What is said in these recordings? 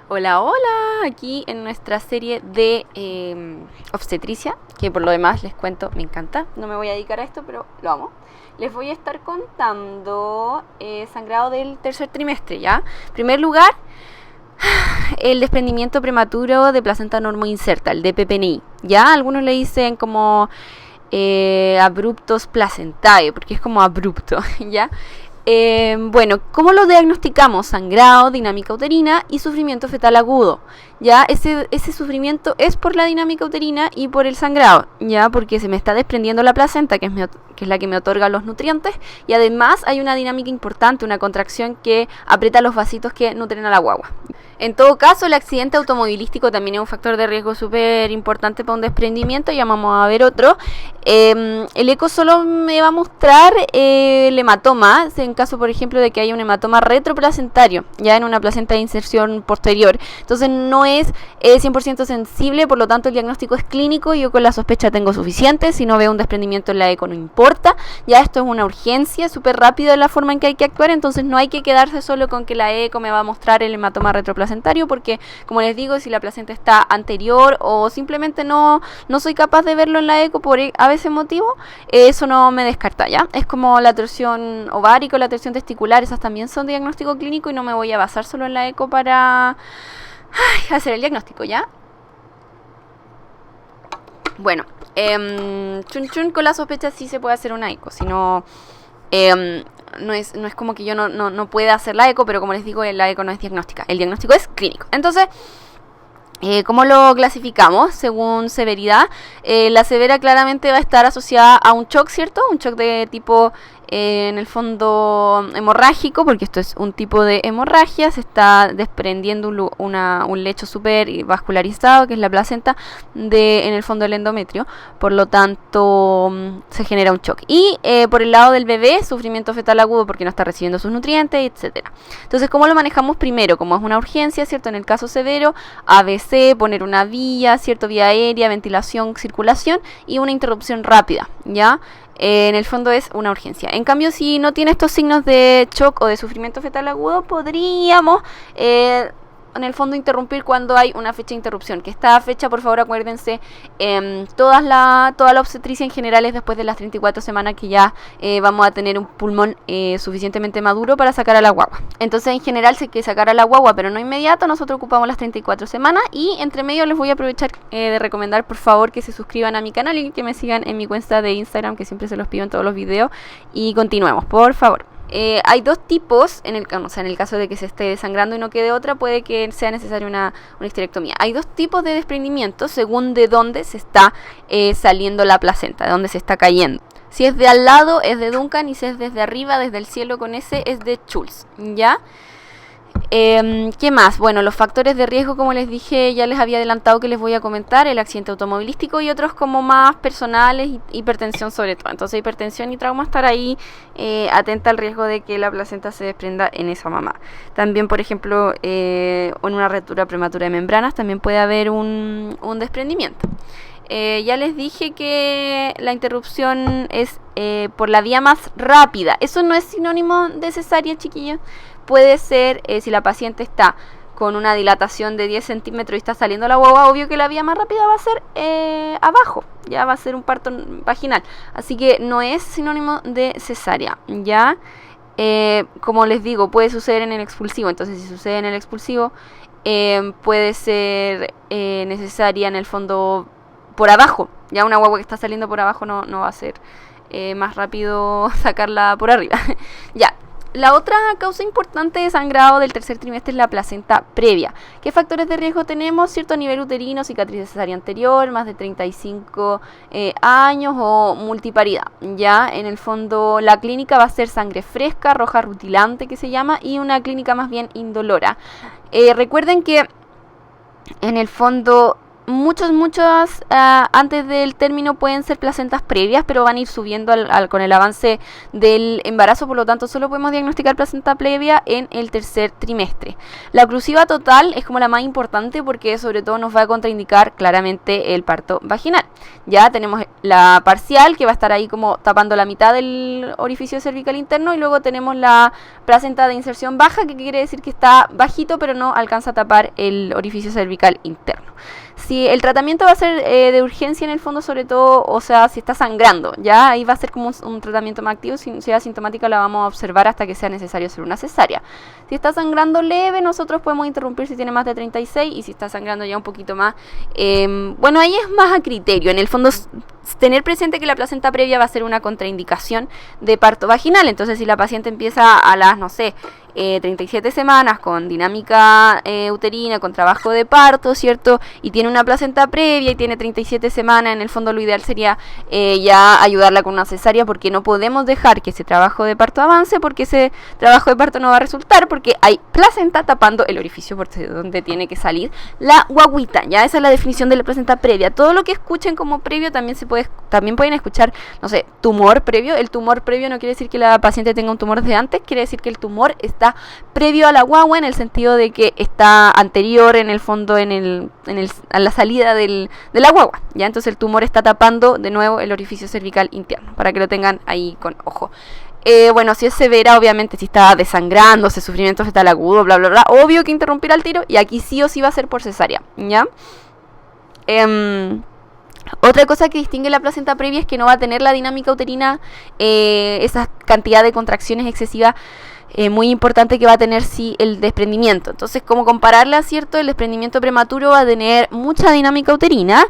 Hola, hola, aquí en nuestra serie de obstetricia, que por lo demás les cuento, me encanta, no me voy a dedicar a esto, pero lo amo. Les voy a estar contando sangrado del tercer trimestre, ¿ya? En primer lugar, el desprendimiento prematuro de placenta normoinserta, el DPPNI, ¿ya? Algunos le dicen como abruptos placentae, porque es como abrupto, ¿ya? Bueno, ¿cómo lo diagnosticamos? Sangrado, dinámica uterina y sufrimiento fetal agudo. Ya, ese sufrimiento es por la dinámica uterina y por el sangrado, ya, porque se me está desprendiendo la placenta, que es la que me otorga los nutrientes, y además hay una dinámica importante, una contracción que aprieta los vasitos que nutren a la guagua. En todo caso, el accidente automovilístico también es un factor de riesgo súper importante para un desprendimiento, ya vamos a ver otro. El eco solo me va a mostrar el hematoma, en caso, por ejemplo, de que haya un hematoma retroplacentario, ya en una placenta de inserción posterior. Entonces no es 100% sensible, por lo tanto el diagnóstico es clínico, yo con la sospecha tengo suficiente, si no veo un desprendimiento en la eco no importa, ya esto es una urgencia, súper rápido la forma en que hay que actuar, entonces no hay que quedarse solo con que la eco me va a mostrar el hematoma retroplacentario, porque como les digo, si la placenta está anterior o simplemente no soy capaz de verlo en la eco por a veces motivo, eso no me descarta, ya. Es como la torsión ovárica o la torsión testicular, esas también son diagnóstico clínico y no me voy a basar solo en la eco para hacer el diagnóstico, ya. Bueno, con la sospecha sí se puede hacer una eco, si no... no es como que yo no pueda hacer la eco, pero como les digo, la eco no es diagnóstica, el diagnóstico es clínico. Entonces, ¿cómo lo clasificamos? Según severidad, la severa claramente va a estar asociada a un shock, ¿cierto? Un shock de tipo, en el fondo, hemorrágico, porque esto es un tipo de hemorragia, se está desprendiendo un lecho súper vascularizado, que es la placenta, en el fondo del endometrio, por lo tanto se genera un shock. Y por el lado del bebé, sufrimiento fetal agudo porque no está recibiendo sus nutrientes, etcétera. Entonces, ¿cómo lo manejamos primero? Como es una urgencia, ¿cierto? En el caso severo, ABC, poner una vía, ¿cierto? Vía aérea, ventilación, circulación y una interrupción rápida, ¿ya? En el fondo es una urgencia. En cambio, si no tiene estos signos de shock o de sufrimiento fetal agudo, podríamos en el fondo interrumpir cuando hay una fecha de interrupción. Que esta fecha, por favor, acuérdense, toda la obstetricia en general es después de las 34 semanas que ya vamos a tener un pulmón suficientemente maduro para sacar a la guagua. Entonces, en general, si hay que sacar a la guagua, pero no inmediato, nosotros ocupamos las 34 semanas. Y entre medio les voy a aprovechar de recomendar, por favor, que se suscriban a mi canal y que me sigan en mi cuenta de Instagram, que siempre se los pido en todos los videos. Y continuemos, por favor. Hay dos tipos, en el caso de que se esté desangrando y no quede otra, puede que sea necesaria una histerectomía. Hay dos tipos de desprendimiento según de dónde se está saliendo la placenta, de dónde se está cayendo. Si es de al lado, es de Duncan, y si es desde arriba, desde el cielo con ese, es de Schultz, ¿ya? ¿Qué más? Bueno, los factores de riesgo, como les dije, ya les había adelantado que les voy a comentar, el accidente automovilístico y otros como más personales, hipertensión sobre todo. Entonces, hipertensión y trauma, estar ahí atenta al riesgo de que la placenta se desprenda en esa mamá. También, por ejemplo, en una ruptura prematura de membranas también puede haber un desprendimiento. Ya les dije que la interrupción es por la vía más rápida. Eso no es sinónimo de cesárea, chiquillos. Puede ser, si la paciente está con una dilatación de 10 centímetros y está saliendo la guagua, obvio que la vía más rápida va a ser abajo, ya va a ser un parto vaginal. Así que no es sinónimo de cesárea, ¿ya? Como les digo, puede suceder en el expulsivo. Entonces, si sucede en el expulsivo, puede ser necesaria en el fondo por abajo. Ya una guagua que está saliendo por abajo no va a ser más rápido sacarla por arriba. Ya. La otra causa importante de sangrado del tercer trimestre es la placenta previa. ¿Qué factores de riesgo tenemos? Cierto nivel uterino, cicatriz cesárea anterior, más de 35 años o multiparidad. Ya, en el fondo, la clínica va a ser sangre fresca, roja rutilante que se llama, y una clínica más bien indolora. Recuerden que en el fondo muchas antes del término pueden ser placentas previas, pero van a ir subiendo con el avance del embarazo, por lo tanto solo podemos diagnosticar placenta previa en el tercer trimestre. La oclusiva total es como la más importante porque sobre todo nos va a contraindicar claramente el parto vaginal. Ya tenemos la parcial, que va a estar ahí como tapando la mitad del orificio cervical interno, y luego tenemos la placenta de inserción baja, que quiere decir que está bajito pero no alcanza a tapar el orificio cervical interno. Si el tratamiento va a ser de urgencia en el fondo, sobre todo, o sea, si está sangrando, ya ahí va a ser como un tratamiento más activo. Si es asintomática la vamos a observar hasta que sea necesario hacer una cesárea. Si está sangrando leve, nosotros podemos interrumpir si tiene más de 36, y si está sangrando ya un poquito más, bueno, ahí es más a criterio. En el fondo, tener presente que la placenta previa va a ser una contraindicación de parto vaginal. Entonces, si la paciente empieza a las, no sé, 37 semanas con dinámica uterina, con trabajo de parto, ¿cierto? Y tiene una placenta previa y tiene 37 semanas, en el fondo lo ideal sería ya ayudarla con una cesárea, porque no podemos dejar que ese trabajo de parto avance, porque ese trabajo de parto no va a resultar, porque hay placenta tapando el orificio por donde tiene que salir la guaguita. Ya esa es la definición de la placenta previa. Todo lo que escuchen como previo también pueden escuchar, no sé, tumor previo. El tumor previo no quiere decir que la paciente tenga un tumor desde antes, quiere decir que el tumor está previo a la guagua, en el sentido de que está anterior en el fondo a la salida de la guagua, ¿ya? Entonces el tumor está tapando de nuevo el orificio cervical interno, para que lo tengan ahí con ojo. Bueno, si es severa, obviamente, si está desangrándose, sufrimiento fetal agudo, bla, bla, bla, obvio que interrumpir al tiro, y aquí sí o sí va a ser por cesárea, ¿ya? Otra cosa que distingue la placenta previa es que no va a tener la dinámica uterina, esa cantidad de contracciones excesivas, muy importante, que va a tener sí el desprendimiento. Entonces, como compararla, ¿cierto? El desprendimiento prematuro va a tener mucha dinámica uterina,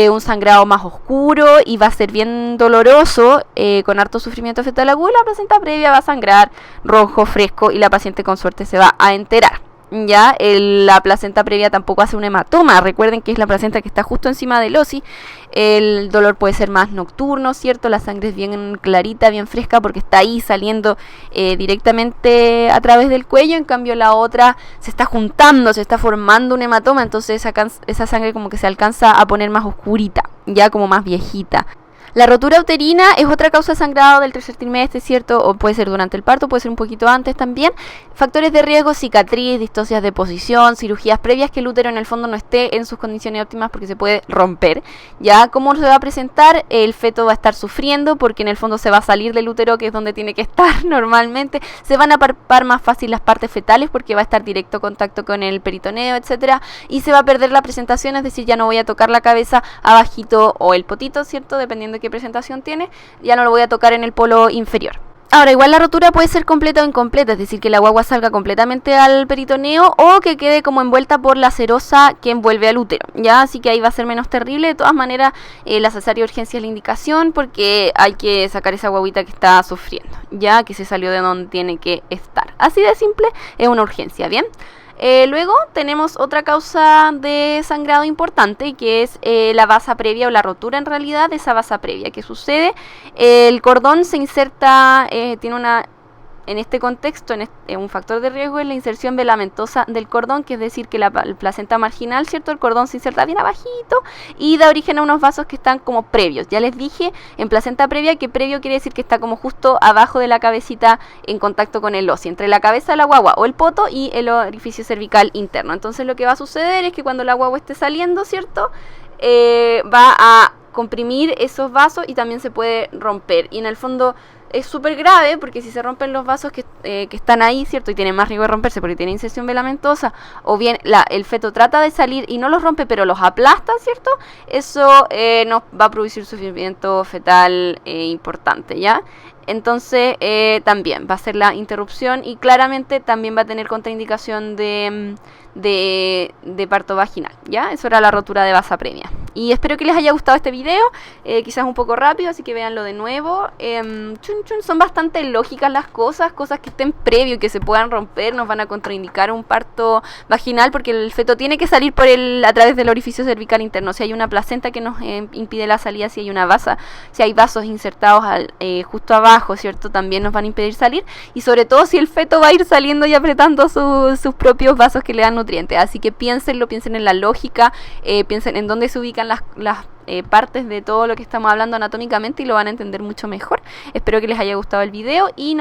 un sangrado más oscuro, y va a ser bien doloroso, con harto sufrimiento fetal agudo. La placenta previa va a sangrar rojo, fresco, y la paciente con suerte se va a enterar. Ya, la placenta previa tampoco hace un hematoma. Recuerden que es la placenta que está justo encima del osi. El dolor puede ser más nocturno, ¿cierto? La sangre es bien clarita, bien fresca, porque está ahí saliendo directamente a través del cuello. En cambio, la otra se está juntando, se está formando un hematoma. Entonces esa sangre como que se alcanza a poner más oscurita, ya como más viejita. La rotura uterina es otra causa de sangrado del tercer trimestre, ¿cierto? O puede ser durante el parto, puede ser un poquito antes también. Factores de riesgo: cicatriz, distocias de posición, cirugías previas, que el útero en el fondo no esté en sus condiciones óptimas porque se puede romper. ¿Ya? ¿Cómo se va a presentar? El feto va a estar sufriendo porque en el fondo se va a salir del útero, que es donde tiene que estar normalmente. Se van a palpar más fácil las partes fetales porque va a estar directo contacto con el peritoneo, etcétera. Y se va a perder la presentación, es decir, ya no voy a tocar la cabeza abajito o el potito, ¿cierto? Dependiendo de qué presentación tiene, ya no lo voy a tocar en el polo inferior. Ahora, igual la rotura puede ser completa o incompleta, es decir, que la guagua salga completamente al peritoneo o que quede como envuelta por la serosa que envuelve al útero, ¿ya? Así que ahí va a ser menos terrible. De todas maneras, la cesárea de urgencia es la indicación, porque hay que sacar esa guaguita que está sufriendo, ya que se salió de donde tiene que estar. Así de simple, es una urgencia, ¿bien? Luego tenemos otra causa de sangrado importante, que es la vasa previa, o la rotura en realidad de esa vasa previa. ¿Qué sucede? El cordón se inserta, tiene una... En este contexto, un factor de riesgo es la inserción velamentosa del cordón, que es decir, que la placenta marginal, ¿cierto? El cordón se inserta bien abajito y da origen a unos vasos que están como previos. Ya les dije en placenta previa que previo quiere decir que está como justo abajo de la cabecita, en contacto con el osi, entre la cabeza de la guagua o el poto y el orificio cervical interno. Entonces lo que va a suceder es que cuando la guagua esté saliendo, ¿cierto? Va a comprimir esos vasos y también se puede romper. Y en el fondo es súper grave, porque si se rompen los vasos que están ahí, ¿cierto? Y tienen más riesgo de romperse porque tiene inserción velamentosa, o bien el feto trata de salir y no los rompe pero los aplasta, ¿cierto? Eso nos va a producir sufrimiento fetal importante, ¿ya? Entonces también va a ser la interrupción, y claramente también va a tener contraindicación de parto vaginal, ¿ya? Eso era la rotura de vasa previa. Y espero que les haya gustado este video, quizás un poco rápido, así que véanlo de nuevo. Son bastante lógicas las cosas que estén previo y que se puedan romper, nos van a contraindicar un parto vaginal, porque el feto tiene que salir a través del orificio cervical interno. Si hay una placenta que nos impide la salida, si hay vasos insertados justo abajo, ¿cierto? También nos van a impedir salir, y sobre todo si el feto va a ir saliendo y apretando sus propios vasos que le dan nutrientes. Así que piénsenlo, piensen en la lógica, piensen en dónde se ubican las partes de todo lo que estamos hablando anatómicamente y lo van a entender mucho mejor. Espero que les haya gustado el video y nos